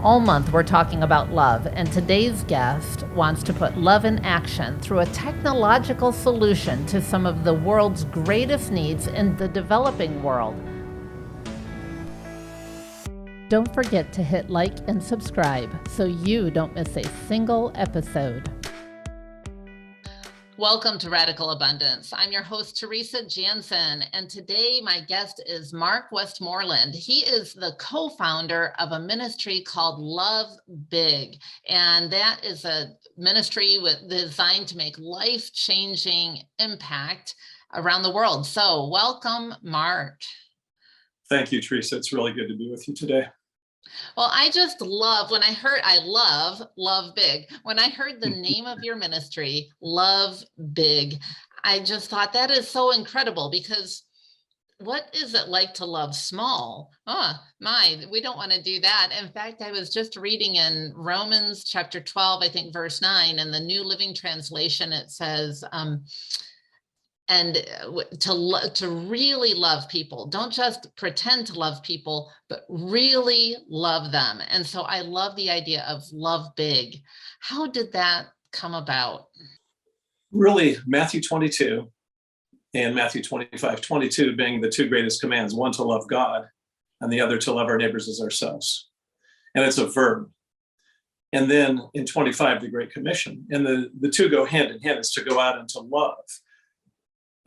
All month, we're talking about love, and today's guest wants to put love in action through a technological solution to some of the world's greatest needs in the developing world. Don't forget to hit like and subscribe so you don't miss a single episode. Welcome to Radical Abundance. I'm your host, Teresa Janzen, and today my guest is Mark Westmoreland. He is the co-founder of a ministry called Love Big, and that is a ministry designed to make life-changing impact around the world. So welcome, Mark. Thank you, Teresa. It's really good to be with you today. Well, I just love when I love big. When I heard the name of your ministry, Love Big, I just thought that is so incredible, because what is it like to love small? We don't want to do that. In fact, I was just reading in Romans chapter 12, I think verse 9, in the New Living Translation, it says, and to really love people. Don't just pretend to love people, but really love them. And so I love the idea of love big. How did that come about? Really, Matthew 22 and Matthew 25, 22 being the two greatest commands, one to love God and the other to love our neighbors as ourselves. And it's a verb. And then in 25, the Great Commission. And the two go hand in hand, is to go out and to love.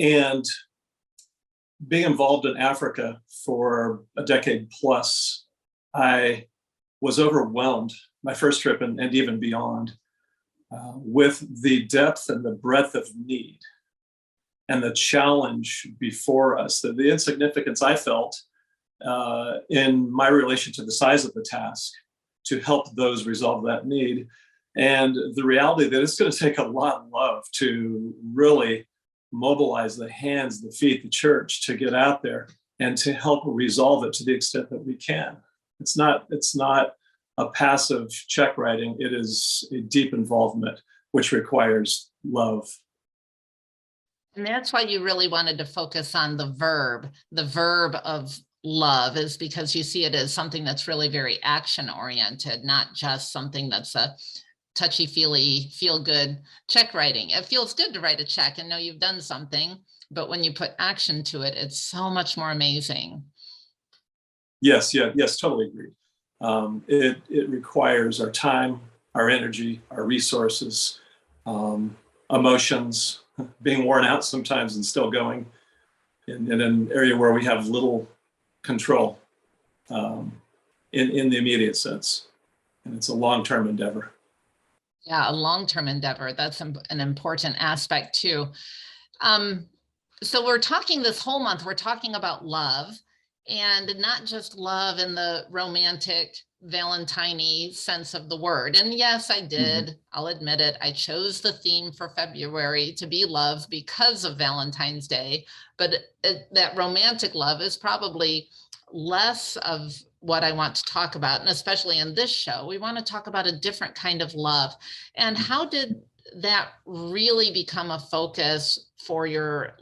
And being involved in Africa for a decade plus, I was overwhelmed, my first trip and even beyond, with the depth and the breadth of need and the challenge before us, the insignificance I felt in my relation to the size of the task to help those resolve that need. And the reality that it's going to take a lot of love to really mobilize the hands, the feet, the church to get out there and to help resolve it to the extent that we can. It's not a passive check writing. It is a deep involvement, which requires love. And that's why you really wanted to focus on the verb of love, is because you see it as something that's really very action oriented, not just something that's a touchy-feely, feel-good check writing. It feels good to write a check and know you've done something, but when you put action to it, it's so much more amazing. Yes, totally agree. It requires our time, our energy, our resources, emotions, being worn out sometimes and still going in an area where we have little control in the immediate sense. And it's a long-term endeavor. Yeah, a long-term endeavor. That's an important aspect too. So we're talking this whole month, we're talking about love, and not just love in the romantic Valentine-y sense of the word. And yes, I did. Mm-hmm. I'll admit it. I chose the theme for February to be love because of Valentine's Day, but that romantic love is probably less of what I want to talk about. And especially in this show, we want to talk about a different kind of love. And how did that really become a focus for your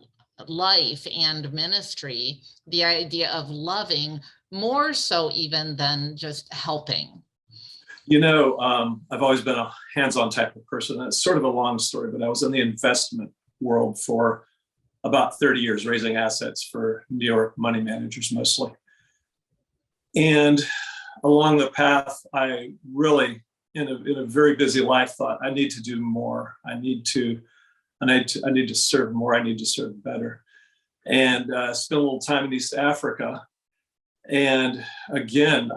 life and ministry, the idea of loving more so even than just helping? You know, I've always been a hands-on type of person. It's sort of a long story, but I was in the investment world for about 30 years, raising assets for New York money managers mostly. And along the path, I really, in a very busy life, thought I need to do more. I need to serve more. I need to serve better. And spent a little time in East Africa. And again,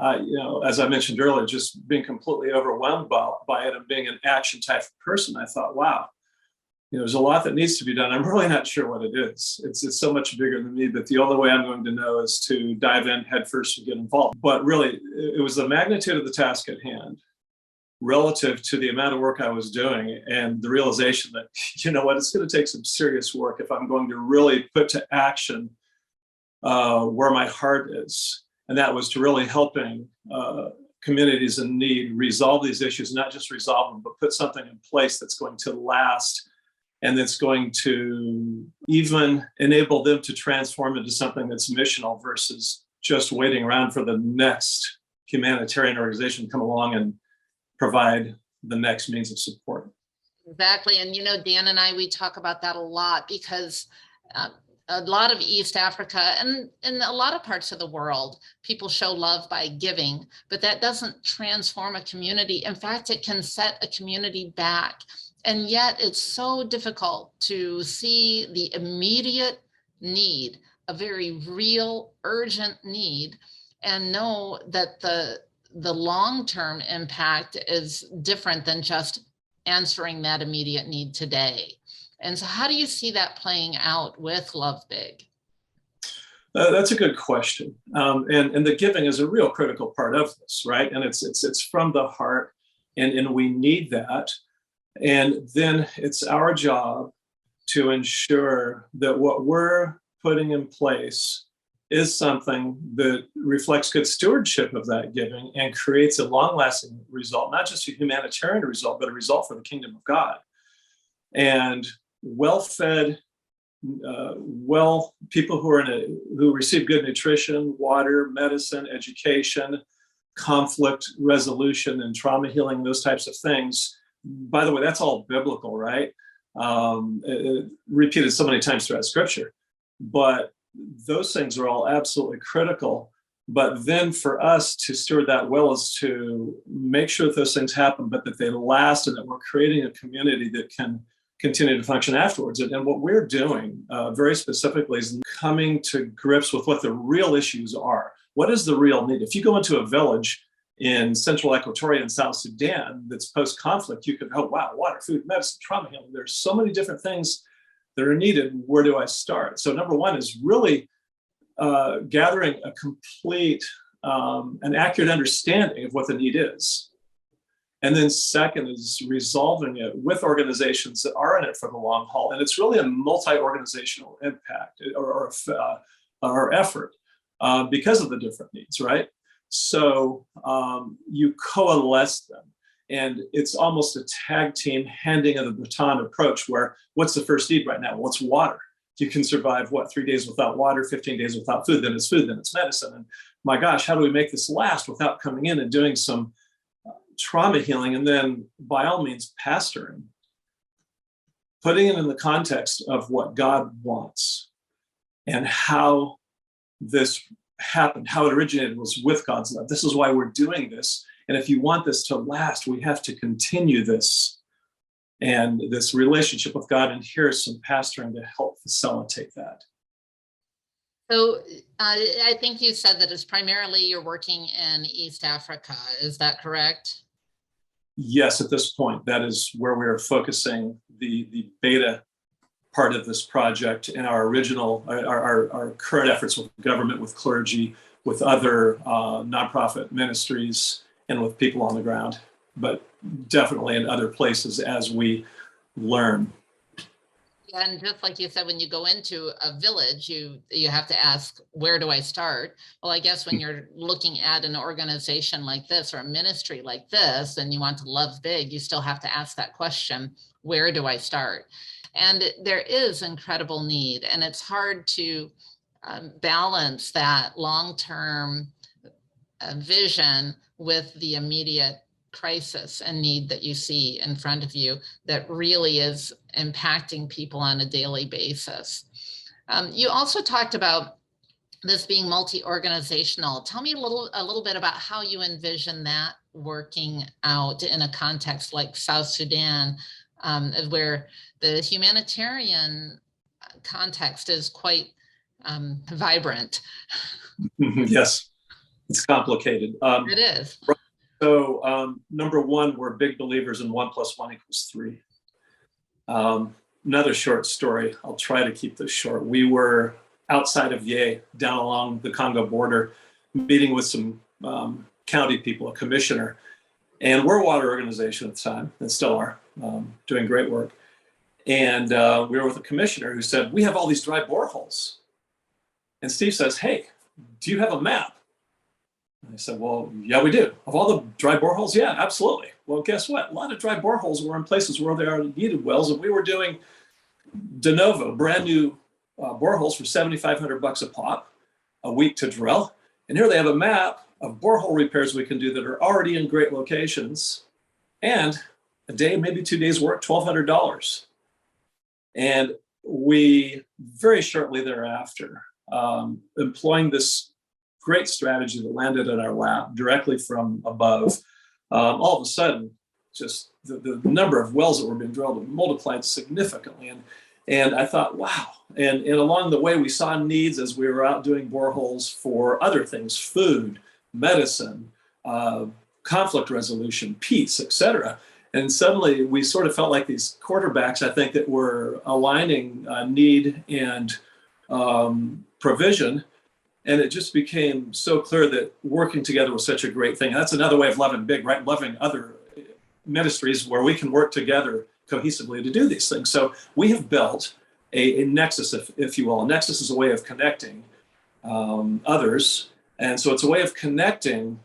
as I mentioned earlier, just being completely overwhelmed by it and being an action type of person, I thought, wow, there's a lot that needs to be done. I'm really not sure what it is. It's so much bigger than me, but the only way I'm going to know is to dive in headfirst and get involved. But really, it was the magnitude of the task at hand relative to the amount of work I was doing and the realization that, it's going to take some serious work if I'm going to really put to action where my heart is. And that was to really helping communities in need resolve these issues, not just resolve them, but put something in place that's going to last and that's going to even enable them to transform into something that's missional versus just waiting around for the next humanitarian organization come along and provide the next means of support. Exactly. And, Dan and I, we talk about that a lot because a lot of East Africa and in a lot of parts of the world, people show love by giving, but that doesn't transform a community. In fact, it can set a community back. And yet it's so difficult to see the immediate need, a very real, urgent need, and know that the long-term impact is different than just answering that immediate need today. And so how do you see that playing out with Love Big? That's a good question. And the giving is a real critical part of this, right? And it's from the heart, and we need that. And then it's our job to ensure that what we're putting in place is something that reflects good stewardship of that giving and creates a long-lasting result, not just a humanitarian result, but a result for the kingdom of God. And well-fed, people who receive good nutrition, water, medicine, education, conflict resolution, and trauma healing, those types of things. By the way, that's all biblical, right? Repeated so many times throughout Scripture, but those things are all absolutely critical. But then for us to steward that well is to make sure that those things happen, but that they last, and that we're creating a community that can continue to function afterwards. And what we're doing very specifically is coming to grips with what the real issues are. What is the real need? If you go into a village in central Equatoria and South Sudan that's post-conflict, you could, oh, wow, water, food, medicine, trauma healing. There's so many different things that are needed. Where do I start? So number one is really gathering a complete and accurate understanding of what the need is. And then second is resolving it with organizations that are in it for the long haul. And it's really a multi-organizational impact or effort because of the different needs, right? So you coalesce them. And it's almost a tag team handing of the baton approach where what's the first need right now? Well, it's water. You can survive, 3 days without water, 15 days without food, then it's medicine. And my gosh, how do we make this last without coming in and doing some trauma healing? And then by all means, pastoring, putting it in the context of what God wants and how this happened, how it originated was with God's love. This is why we're doing this. And if you want this to last, we have to continue this and this relationship with God. And here's some pastoring to help facilitate that. So I think you said that it's primarily you're working in East Africa. Is that correct? Yes, at this point, that is where we're focusing the beta part of this project and our original, our current efforts with government, with clergy, with other nonprofit ministries, and with people on the ground, but definitely in other places as we learn. Yeah, and just like you said, when you go into a village, you have to ask, where do I start? Well, I guess when you're looking at an organization like this or a ministry like this, and you want to love big, you still have to ask that question, where do I start? And there is incredible need, and it's hard to balance that long-term vision with the immediate crisis and need that you see in front of you that really is impacting people on a daily basis. You also talked about this being multi-organizational. Tell me a little bit about how you envision that working out in a context like South Sudan, where the humanitarian context is quite vibrant. Yes, it's complicated. It is. So number one, we're big believers in 1 + 1 = 3. Another short story. I'll try to keep this short. We were outside of Ye, down along the Congo border, meeting with some county people, a commissioner, and we're a water organization at the time, and still are, doing great work. And we were with a commissioner who said, we have all these dry boreholes. And Steve says, hey, do you have a map? And I said, well, yeah, we do. Of all the dry boreholes? Yeah, absolutely. Well, guess what? A lot of dry boreholes were in places where they already needed wells, and we were doing de novo, brand new boreholes for $7,500 a pop, a week to drill. And here they have a map of borehole repairs we can do that are already in great locations, and a day, maybe 2 days work, $1,200. And we very shortly thereafter, employing this great strategy that landed in our lap directly from above, all of a sudden, just the number of wells that were being drilled multiplied significantly. And I thought, wow. And along the way, we saw needs as we were out doing boreholes for other things, food, medicine, conflict resolution, peace, etc. And suddenly we sort of felt like these quarterbacks, I think, that were aligning need and provision. And it just became so clear that working together was such a great thing. That's another way of loving big, right? Loving other ministries where we can work together cohesively to do these things. So we have built a nexus, if you will. A nexus is a way of connecting others. And so it's a way of connecting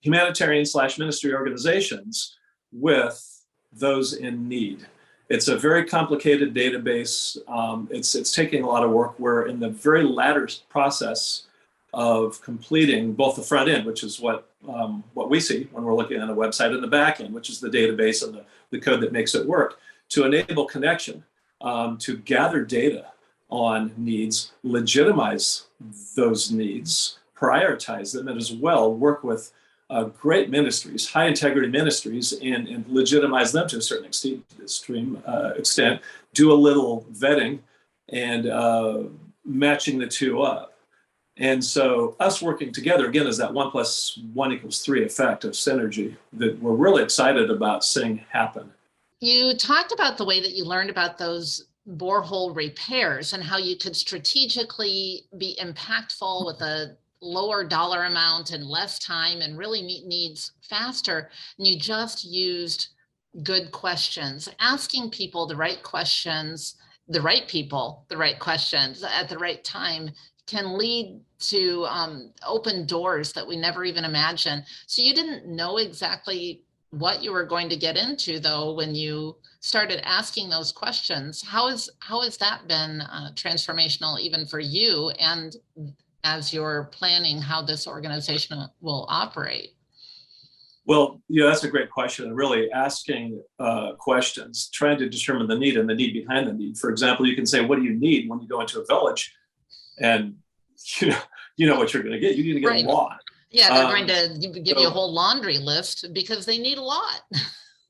humanitarian / ministry organizations with those in need. It's a very complicated database. It's taking a lot of work. We're in the very latter process of completing both the front end, which is what we see when we're looking at a website, and the back end, which is the database and the code that makes it work, to enable connection, to gather data on needs, legitimize those needs, prioritize them, and as well work with great ministries, high integrity ministries, and legitimize them to a certain extent, do a little vetting and matching the two up. And so us working together, again, is that 1 + 1 = 3 effect of synergy that we're really excited about seeing happen. You talked about the way that you learned about those borehole repairs and how you could strategically be impactful with a lower dollar amount and less time and really meet needs faster. And you just used good questions, asking people the right questions, the right people, the right questions at the right time can lead to open doors that we never even imagined. So you didn't know exactly what you were going to get into, though, when you started asking those questions. How has that been transformational even for you, and as you're planning how this organization will operate? Well, that's a great question. And really asking questions, trying to determine the need and the need behind the need. For example, you can say, what do you need when you go into a village? And you know what you're going to get. You're going to get a lot. Yeah, they're going to give you a whole laundry list because they need a lot.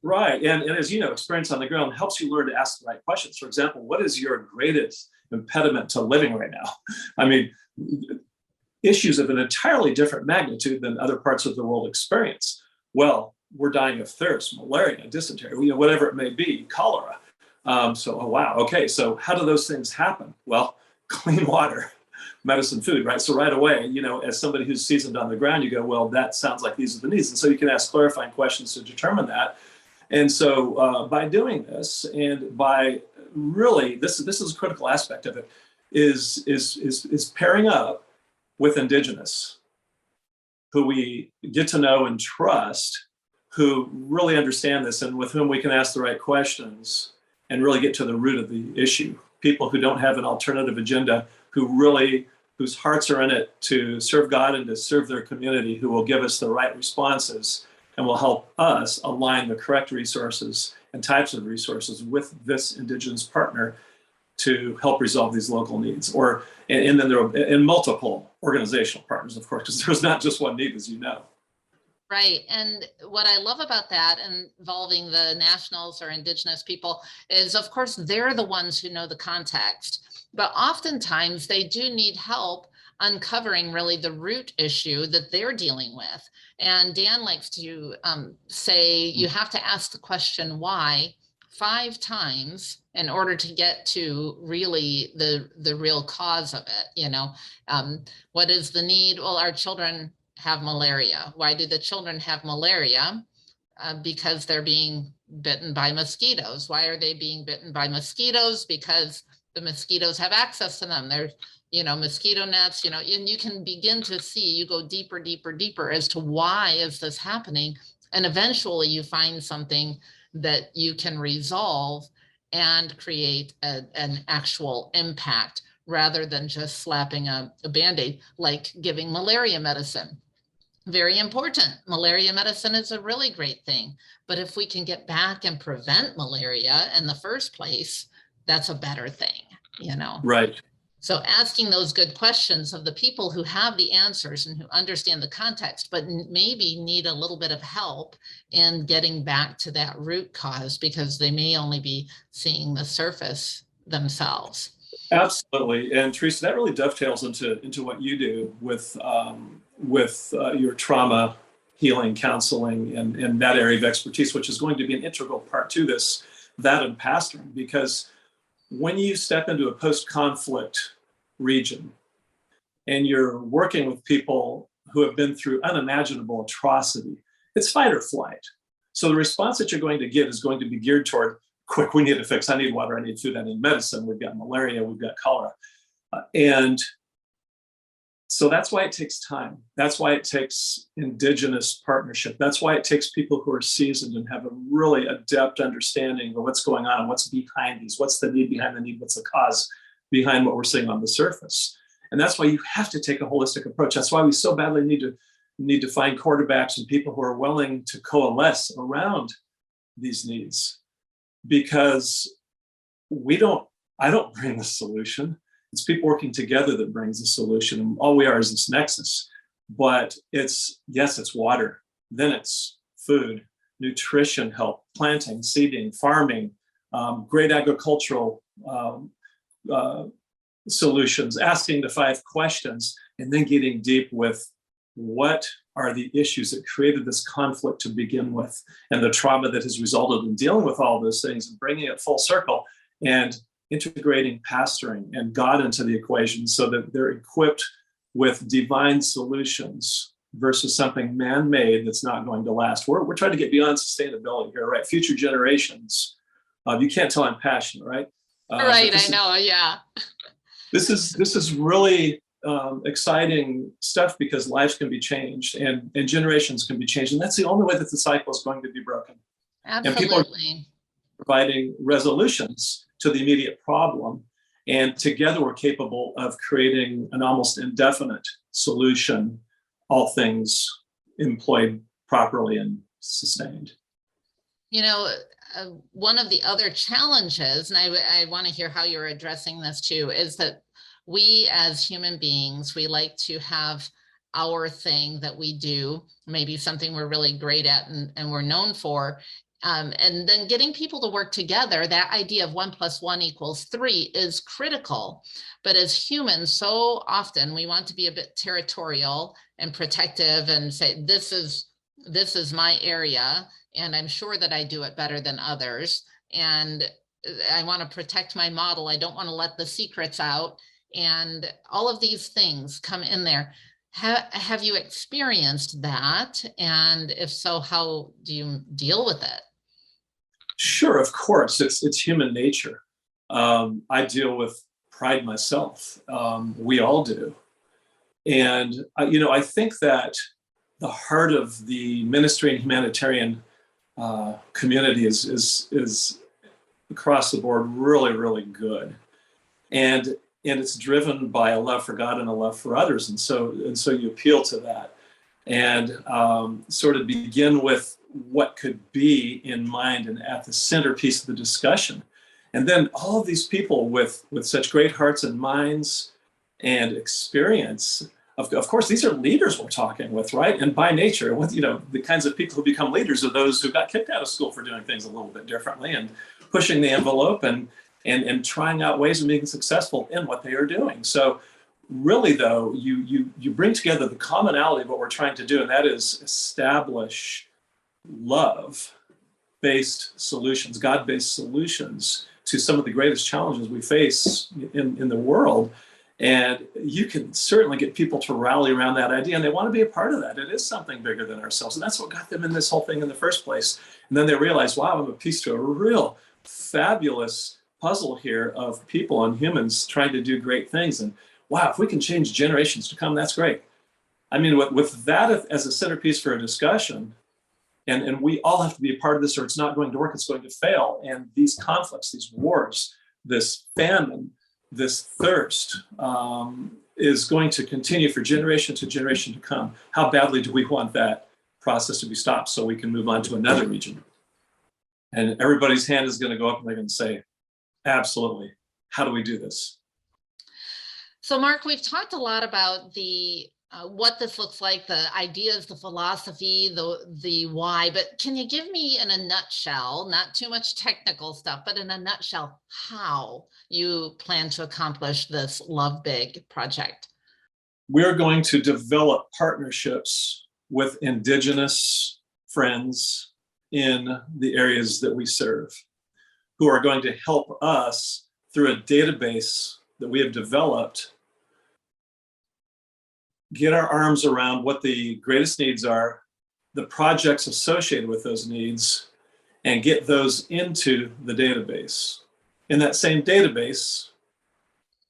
Right. And as you know, experience on the ground helps you learn to ask the right questions. For example, what is your greatest impediment to living right now? I mean, issues of an entirely different magnitude than other parts of the world experience. Well, we're dying of thirst, malaria, dysentery, whatever it may be, cholera. Oh, wow. Okay. So how do those things happen? Well, clean water, medicine, food, right? So right away, as somebody who's seasoned on the ground, you go, well, that sounds like these are the needs. And so you can ask clarifying questions to determine that. And so by doing this, and by really, this is a critical aspect of it, is pairing up with indigenous, who we get to know and trust, who really understand this and with whom we can ask the right questions and really get to the root of the issue. People who don't have an alternative agenda, whose hearts are in it to serve God and to serve their community, who will give us the right responses and will help us align the correct resources and types of resources with this indigenous partner to help resolve these local needs. And then there are multiple organizational partners, of course, because there's not just one need, as you know. Right. And what I love about that, involving the nationals or indigenous people, is, of course, they're the ones who know the context. But oftentimes they do need help uncovering really the root issue that they're dealing with. And Dan likes to say you have to ask the question why 5 times in order to get to really the real cause of it. What is the need? Well, our children have malaria. Why do the children have malaria? Because they're being bitten by mosquitoes. Why are they being bitten by mosquitoes? Because the mosquitoes have access to them. There's mosquito nets, and you can begin to see, you go deeper, deeper, deeper as to why is this happening. And eventually you find something that you can resolve and create an actual impact rather than just slapping a Band-Aid, like giving malaria medicine. Very important. Malaria medicine is a really great thing. But if we can get back and prevent malaria in the first place, that's a better thing, you know? Right. So asking those good questions of the people who have the answers and who understand the context, but maybe need a little bit of help in getting back to that root cause, because they may only be seeing the surface themselves. Absolutely. And Teresa, that really dovetails into what you do with your trauma healing, counseling, and that area of expertise, which is going to be an integral part to this, that and pastoring. Because when you step into a post-conflict region and you're working with people who have been through unimaginable atrocity, it's fight or flight. So the response that you're going to get is going to be geared toward, quick, we need to fix, I need water, I need food, I need medicine, we've got malaria, we've got cholera. And so that's why it takes time. That's why it takes indigenous partnership. That's why it takes people who are seasoned and have a really adept understanding of what's going on, what's behind these, what's the need behind the need, what's the cause behind what we're seeing on the surface. And that's why you have to take a holistic approach. That's why we so badly need to find quarterbacks and people who are willing to coalesce around these needs, because I don't bring the solution. It's people working together that brings the solution. And all we are is this nexus. But it's water. Then it's food, nutrition, help, planting, seeding, farming, great agricultural solutions, asking the 5 questions, and then getting deep with what are the issues that created this conflict to begin with, and the trauma that has resulted in dealing with all those things and bringing it full circle, and integrating pastoring and God into the equation so that they're equipped with divine solutions versus something man-made that's not going to last. We're trying to get beyond sustainability here, right? Future generations. You can't tell I'm passionate, right? Right, I know, yeah. This is really exciting stuff, because lives can be changed and generations can be changed. And that's the only way that the cycle is going to be broken. Absolutely. And people are providing resolutions to the immediate problem. And together we're capable of creating an almost indefinite solution, all things employed properly and sustained. You know, one of the other challenges, and I want to hear how you're addressing this too, is that we as human beings, we like to have our thing that we do, maybe something we're really great at and we're known for. And then getting people to work together, that idea of 1 + 1 = 3 is critical. But as humans, so often we want to be a bit territorial and protective and say, this is my area, and I'm sure that I do it better than others. And I want to protect my model. I don't want to let the secrets out. And all of these things come in there. Have you experienced that? And if so, how do you deal with it? Sure, of course, it's human nature. I deal with pride myself. We all do. And, I think that the heart of the ministry and humanitarian community is across the board really, really good. And it's driven by a love for God and a love for others. And so you appeal to that and sort of begin with what could be in mind and at the centerpiece of the discussion. And then all of these people with such great hearts and minds and experience, of course, these are leaders we're talking with, right? And by nature, with the kinds of people who become leaders are those who got kicked out of school for doing things a little bit differently and pushing the envelope and trying out ways of being successful in what they are doing. So really, though, you bring together the commonality of what we're trying to do, and that is establish love-based solutions, God-based solutions to some of the greatest challenges we face in the world. And you can certainly get people to rally around that idea, and they want to be a part of that. It is something bigger than ourselves, and that's what got them in this whole thing in the first place. And then they realize, wow, I'm a piece to a real fabulous puzzle here of people and humans trying to do great things. And wow, if we can change generations to come, that's great. I mean, with that as a centerpiece for a discussion, and we all have to be a part of this, or it's not going to work, it's going to fail. And these conflicts, these wars, this famine, this thirst is going to continue for generation to generation to come. How badly do we want that process to be stopped so we can move on to another region? And everybody's hand is going to go up and they're going to say, absolutely. How do we do this? So Mark, we've talked a lot about the what this looks like, the ideas, the philosophy, the why, but can you give me in a nutshell, not too much technical stuff, but in a nutshell, how you plan to accomplish this Love Big project? We're going to develop partnerships with indigenous friends in the areas that we serve, who are going to help us through a database that we have developed get our arms around what the greatest needs are, the projects associated with those needs, and get those into the database. In that same database,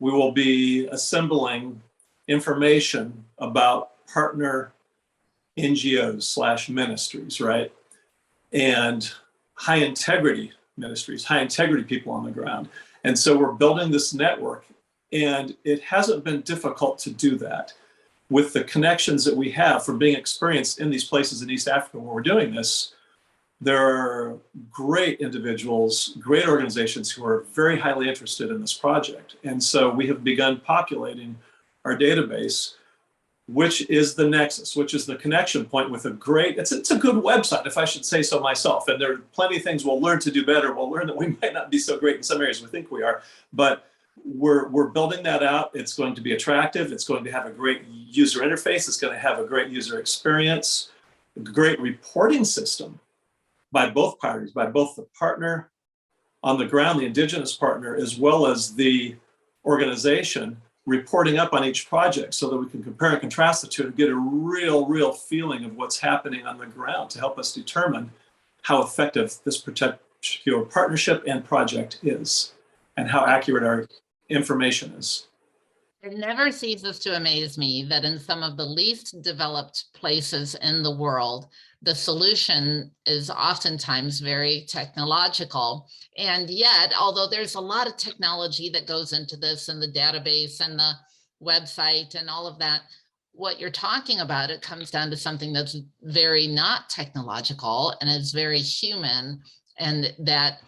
we will be assembling information about partner NGOs / ministries, right? And high integrity ministries, high integrity people on the ground. And so we're building this network, and it hasn't been difficult to do that. With the connections that we have from being experienced in these places in East Africa where we're doing this, there are great individuals, great organizations who are very highly interested in this project. And so we have begun populating our database, which is the nexus, which is the connection point with a great, it's a good website, if I should say so myself. And there are plenty of things we'll learn to do better. We'll learn that we might not be so great in some areas we think we are, but we're building that out. It's going to be attractive. It's going to have a great user interface. It's going to have a great user experience, a great reporting system by both parties, by both the partner on the ground, the indigenous partner, as well as the organization, reporting up on each project so that we can compare and contrast the two and get a real feeling of what's happening on the ground to help us determine how effective this particular partnership and project is and how accurate our information is. It never ceases to amaze me that in some of the least developed places in the world, the solution is oftentimes very technological. And yet, although there's a lot of technology that goes into this and the database and the website and all of that, what you're talking about, it comes down to something that's very not technological and is very human, and that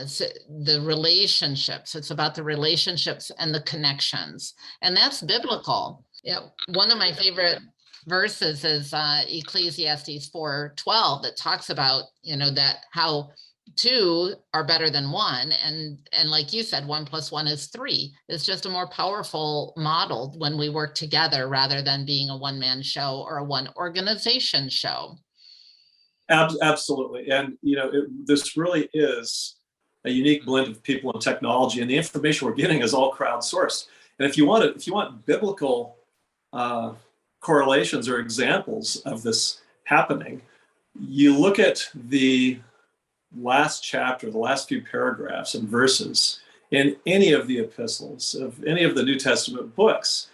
so the relationships, it's about the relationships and the connections, and that's biblical. Yeah, one of my favorite verses is Ecclesiastes 4:12 that talks about, that how two are better than one, and like you said, 1 + 1 is 3. It's just a more powerful model when we work together rather than being a one-man show or a one organization show. Absolutely, and this really is a unique blend of people and technology, and the information we're getting is all crowdsourced. And if you want biblical correlations or examples of this happening, you look at the last chapter, the last few paragraphs and verses in any of the epistles of any of the New Testament books,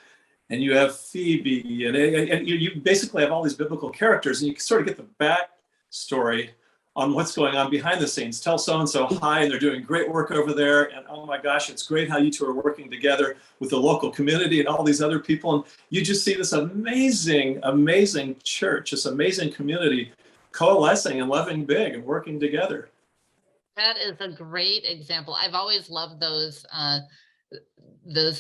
and you have Phoebe, and you basically have all these biblical characters, and you can sort of get the backstory on what's going on behind the scenes. Tell so-and-so hi, and they're doing great work over there. And oh my gosh, it's great how you two are working together with the local community and all these other people. And you just see this amazing, amazing church, this amazing community coalescing and loving big and working together. That is a great example. I've always loved those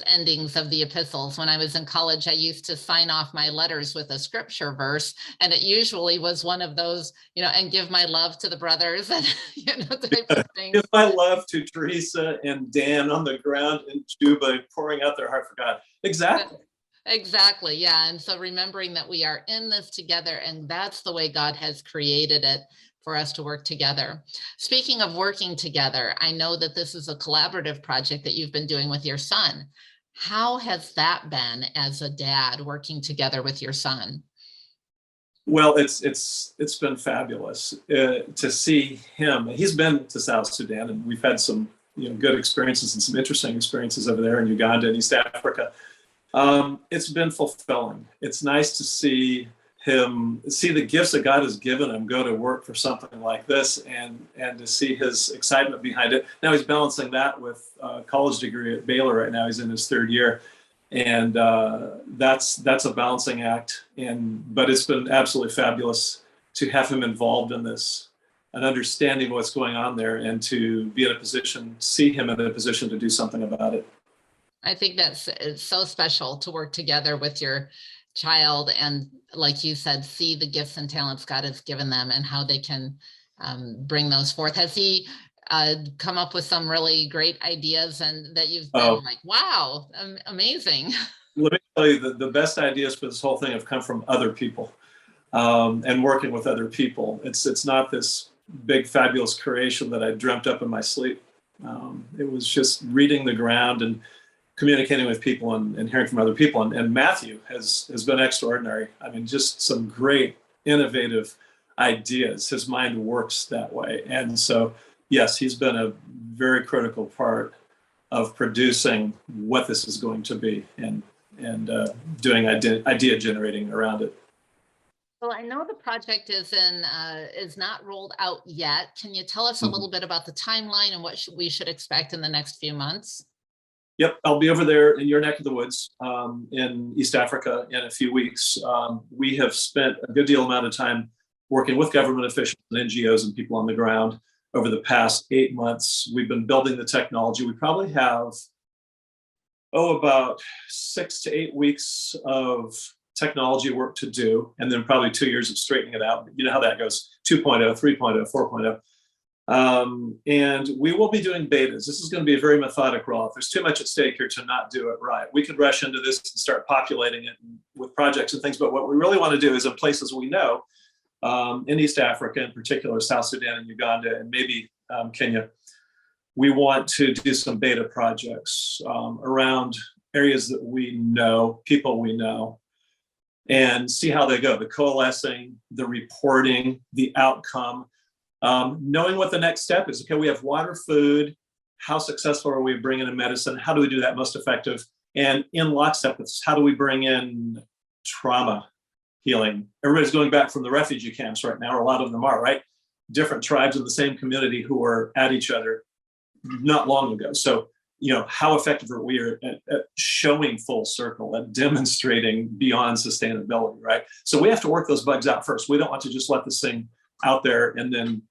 endings of the epistles. When I was in college, I used to sign off my letters with a scripture verse, and it usually was one of those, and give my love to the brothers and type of thing. Give my love to Teresa and Dan on the ground in Juba, pouring out their heart for God. Exactly. Yeah. And so remembering that we are in this together, and that's the way God has created it for us to work together. Speaking of working together, I know that this is a collaborative project that you've been doing with your son. How has that been as a dad working together with your son? Well, it's been fabulous to see him. He's been to South Sudan, and we've had some good experiences and some interesting experiences over there in Uganda and East Africa. It's been fulfilling. It's nice to see him see the gifts that God has given him go to work for something like this, and to see his excitement behind it. Now he's balancing that with a college degree at Baylor right now. He's in his third year, and that's a balancing act. But it's been absolutely fabulous to have him involved in this and understanding what's going on there, and to be in a position, see him in a position to do something about it. I think it's so special to work together with your child and, like you said, see the gifts and talents God has given them and how they can bring those forth. Has he come up with some really great ideas and that you've been like, wow, amazing? Let me tell you, the best ideas for this whole thing have come from other people, and working with other people. It's not this big fabulous creation that I dreamt up in my sleep. It was just reading the ground and communicating with people and hearing from other people. And Matthew has been extraordinary. I mean, just some great, innovative ideas. His mind works that way. And so, yes, he's been a very critical part of producing what this is going to be, and doing idea generating around it. Well, I know the project is not rolled out yet. Can you tell us a little bit about the timeline and what we should expect in the next few months? Yep, I'll be over there in your neck of the woods, in East Africa in a few weeks. We have spent a good deal amount of time working with government officials and NGOs and people on the ground over the past 8 months. We've been building the technology. We probably have, about 6 to 8 weeks of technology work to do, and then probably 2 years of straightening it out. You know how that goes, 2.0, 3.0, 4.0. And we will be doing betas. This is going to be a very methodic rollout. There's too much at stake here to not do it right. We could rush into this and start populating it with projects and things, but what we really want to do is in places we know, in East Africa in particular, South Sudan and Uganda, and maybe Kenya, we want to do some beta projects around areas that we know, people we know, and see how they go. The coalescing, the reporting, the outcome. Knowing what the next step is. Okay, we have water, food. How successful are we bringing in medicine? How do we do that most effective? And in lockstep with this, how do we bring in trauma healing? Everybody's going back from the refugee camps right now, or a lot of them are, right? Different tribes in the same community who are at each other not long ago. So, how effective are we at showing full circle, at demonstrating beyond sustainability, right? So we have to work those bugs out first. We don't want to just let this thing out there and then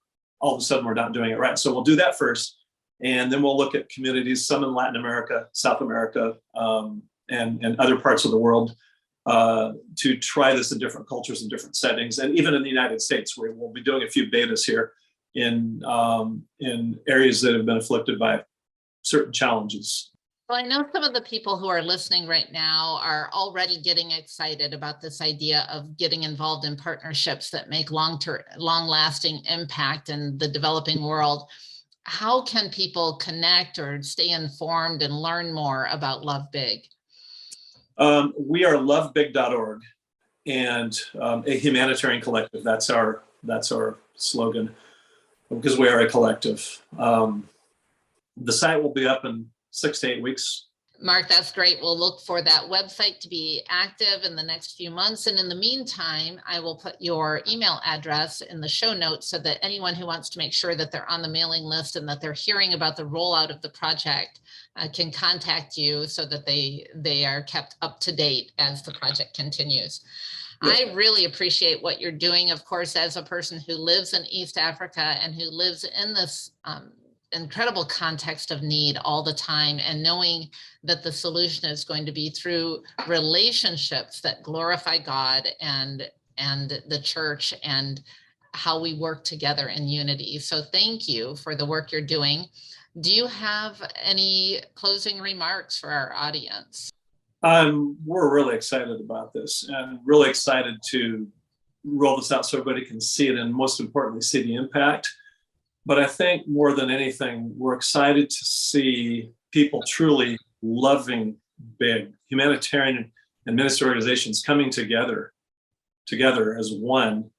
all of a sudden we're not doing it right. So we'll do that first, and then we'll look at communities, some in Latin America, South America, and other parts of the world, to try this in different cultures and different settings. And even in the United States, where we'll be doing a few betas here in areas that have been afflicted by certain challenges. Well, I know some of the people who are listening right now are already getting excited about this idea of getting involved in partnerships that make long-lasting impact in the developing world. How can people connect or stay informed and learn more about Love Big? We are lovebig.org, and a humanitarian collective. That's our slogan, because we are a collective. The site will be up in 6 to 8 weeks. Mark, that's great. We'll look for that website to be active in the next few months. And in the meantime, I will put your email address in the show notes so that anyone who wants to make sure that they're on the mailing list and that they're hearing about the rollout of the project can contact you so that they are kept up to date as the project continues. I really appreciate what you're doing, of course, as a person who lives in East Africa and who lives in this incredible context of need all the time, and knowing that the solution is going to be through relationships that glorify God and the church, and how we work together in unity. So thank you for the work you're doing. Do you have any closing remarks for our audience? We're really excited about this, and really excited to roll this out so everybody can see it, and most importantly, see the impact. But I think more than anything, we're excited to see people truly loving big. Humanitarian and ministry organizations coming together as one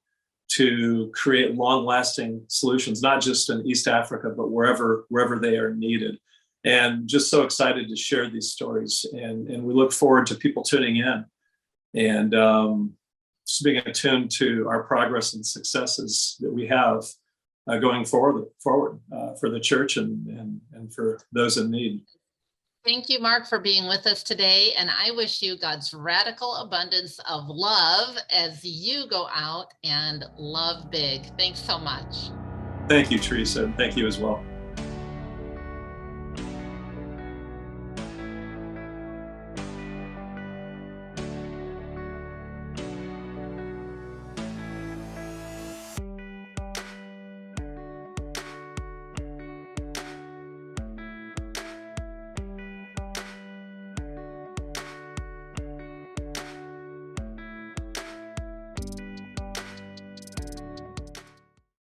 to create long-lasting solutions, not just in East Africa, but wherever they are needed. And just so excited to share these stories. And we look forward to people tuning in. And just being attuned to our progress and successes that we have going forward for the church and for those in need. Thank you, Mark, for being with us today. And I wish you God's radical abundance of love as you go out and love big. Thanks so much. Thank you, Teresa, and thank you as well.